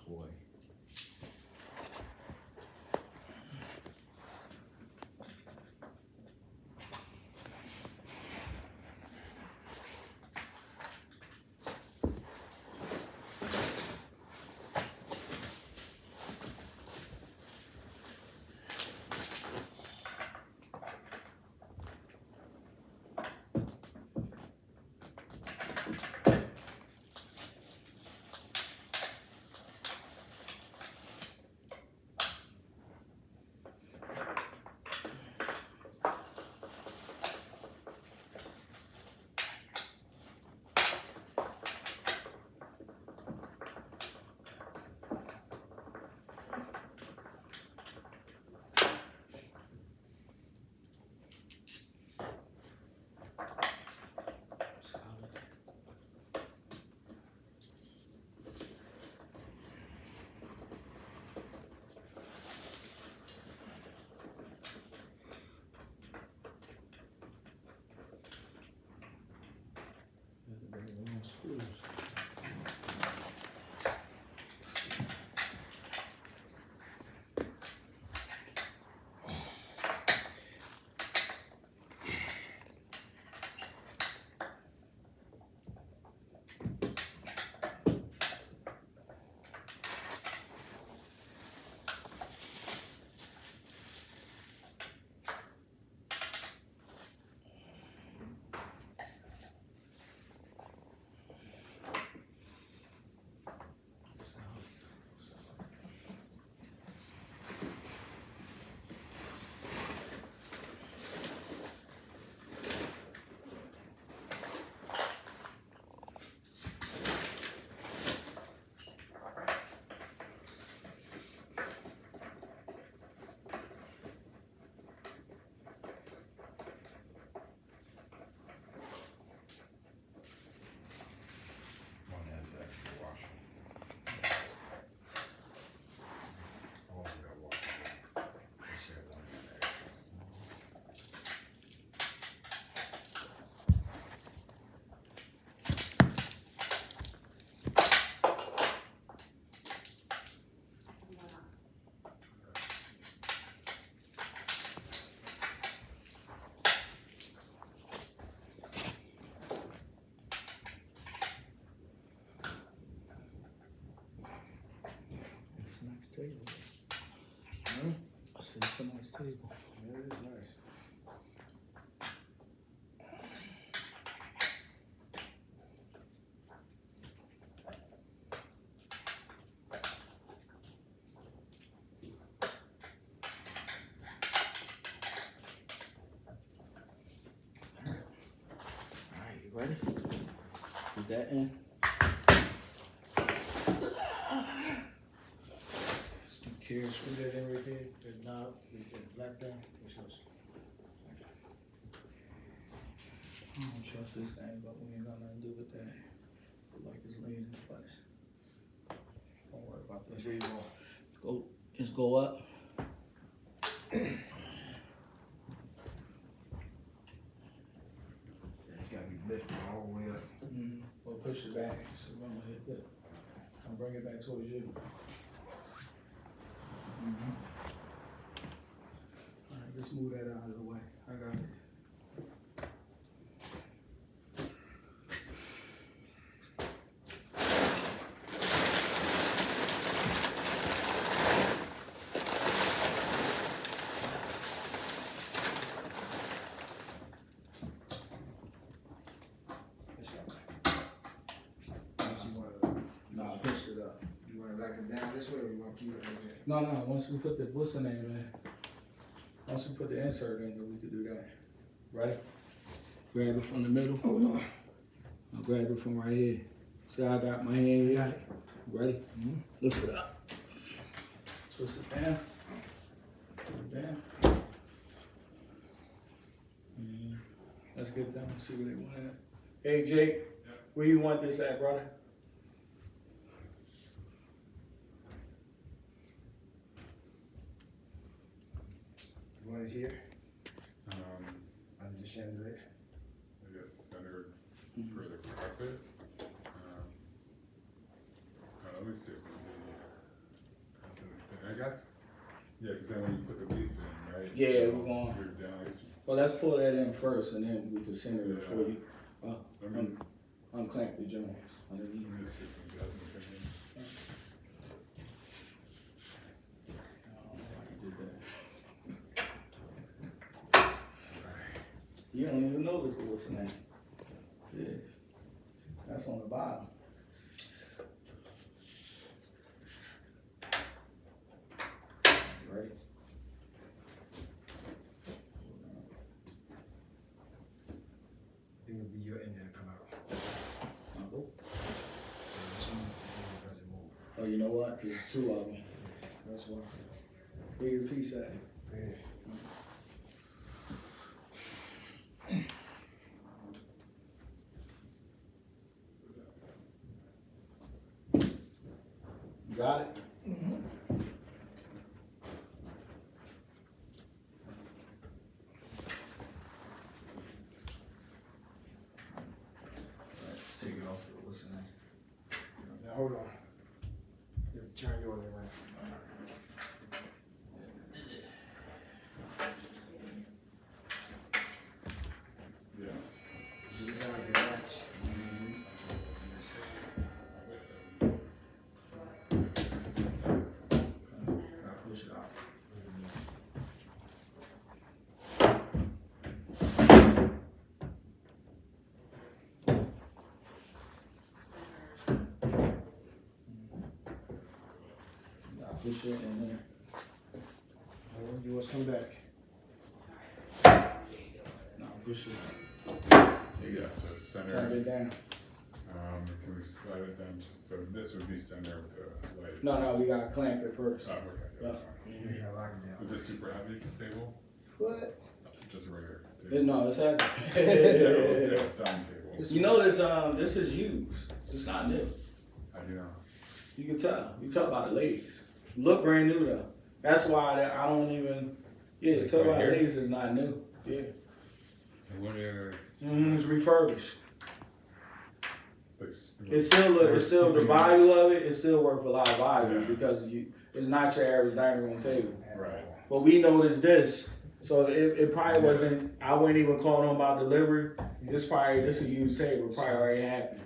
toy. Screws. One has the extra washer. Oh, we got washer. They said one had extra. It's a nice table. Hmm? I said it's a nice table. Yeah, it is nice. Alright, you ready? Put that in. Here, screw that in right there, that knob, with that black thing, which goes. I don't trust this thing, but we ain't got nothing to do with that. Look like it's laying in the button. Don't worry about Which that. way you going? Go, just go up. It's gotta be lifted all the way up. Or push it back, so we're gonna hit that. I'll bring it back towards you. Alright, let's move that out of the way. I got it. Let's go. You wanna, No, push it up. you wanna rack it down this way, or you wanna keep it right there? No, once we put the, what's the name in? Once we put the insert in, then we could do that. Ready? Grab it from the middle. Hold on. I'll grab it from right here. See how I got my hand here? Got it. Ready? Mhm. Lift it up. Twist it down. Put it down. And let's get them and see where they want it. Hey Jake, where you want this at, brother? You want it here, Um, under the chandelier? I guess centered for the carpet. Let me see if it's in here. I guess, yeah, cause then when you put the leaf in, right? Yeah, we're going- You're down, it's, Well, let's pull that in first, and then we can center it before you I mean, unclamp the joints underneath. let me see if it doesn't fit in. I don't know why you did that. You don't even notice the little snap. Yeah, that's on the bottom. Ready? It would be your engine to come out. I'll go. This one, it doesn't move. Oh, you know what? There's two of them. That's why. Bigger piece at it. Yeah. You got it? Let's take it off. What's the name? Now hold on. You have to turn yours around. Yeah. You gotta relax. Gotta push it out. Gotta push it in there. You must come back. No, push it. Yeah, so center, Clamp it down. can we slide it down, just, so this would be center with the light? No, we gotta clamp it first. Oh, okay, yeah, that's fine. You gotta lock it Is down. it super heavy, stable? What? Just a regular Yeah, table? no, it's heavy. Yeah, it's dining table. You know this is used. It's not new. How do you know? You can tell. You tell by the legs. Look brand new though. That's why I don't even. Yeah, Like tell right by the here? legs is not new. Yeah. I wonder. It's refurbished. Like, It's still the value of it. It's still worth a lot of value Yeah. because it's not your average dining room table. Right. But we noticed this, so it probably wasn't. I wouldn't even call them about delivery. This is a used table. Probably already happened.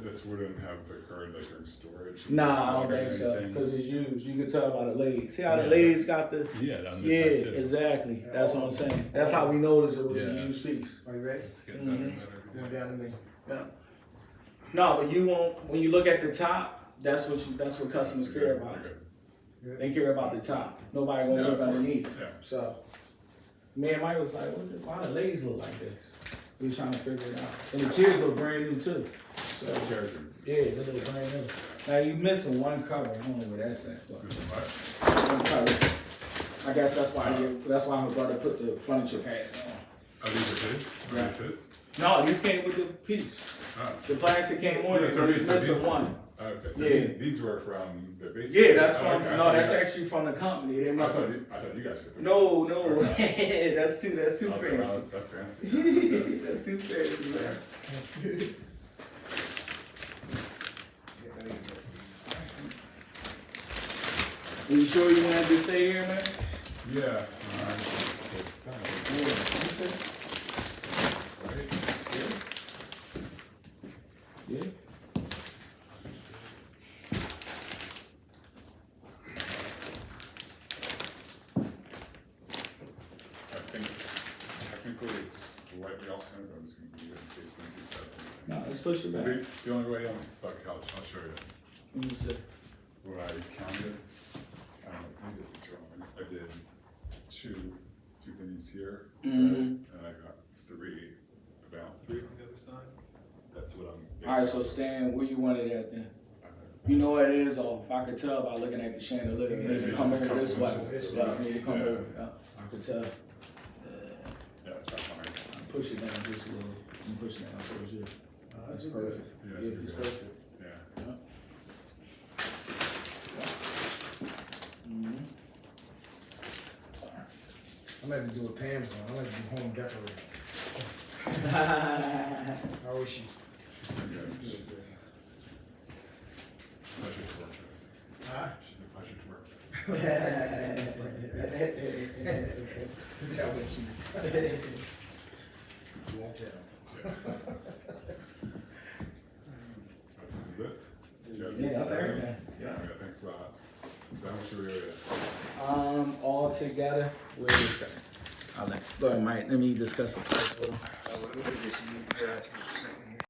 This wouldn't have occurred like during storage? Nah, I don't or think so anything? because it's used. You can tell by the legs. See how the Yeah. legs got the. Yeah, on this Yeah, side too. exactly. That's what I'm saying. That's how we noticed it was a Yeah. used piece. Are you ready? It's getting better and better. Go down to me. Yeah. No, but you won't. When you look at the top, that's what customers care about. Good. They care about the top. Nobody gonna Yeah, look of course. underneath. Yeah. So, me and Mike was like, why the legs look like this? We was trying to figure it out. And the chairs look brand new too. So, Chairs are, yeah, they look brand new. Now you missing one cover. I don't know where that's at, but this is much. one cover. I guess that's why her brother put the furniture pad on. Oh, these are his? Or Yeah. this his? No, these came with the piece. Oh. The plastic came on Yeah, it, so but these- it's so missing these- one. Okay, so Yeah. these were from the basement? Yeah, that's Oh, from, okay, I no, thought that's you- actually from the company. They I must thought have. you guys put them. No, Okay. that's too Okay, wow, fancy. that's fancy. That's too fancy, man. Yeah, let me get that for you. You sure you wanted to stay here, man? Yeah. Yeah. You said? Yeah. I think technically it's slightly off center, but I'm just gonna leave it in case Lindsay says anything. No, let's push it back. The only way I'm, okay, I'll show you. Let me see. When I counted, I don't know, maybe this is wrong, I did two things here, Mhm. and I got about three on the other side. That's what I'm. All right, so Stan, where you want it at then? You know what it is off. I could tell by looking at the chandelier. It needs to come over this way. Yeah, it needs to come over. Yeah, I could tell. Yeah, it's about fine. Push it down just a little. You push it down towards you. That's perfect. Yeah, Yeah, you're it's good. perfect. Yeah. Mhm. I might be doing Pam's one. I might be home decorating. How is she? Good. Pleasure to work with. Huh? She's a pleasure to work with. That was cute. You won't tell. This is it? Yeah, that's everything. Yeah, thanks a lot. How much are we at? All together, we're discussing. I'll let, go ahead, Mike, let me discuss the price with him. Let me get this, you got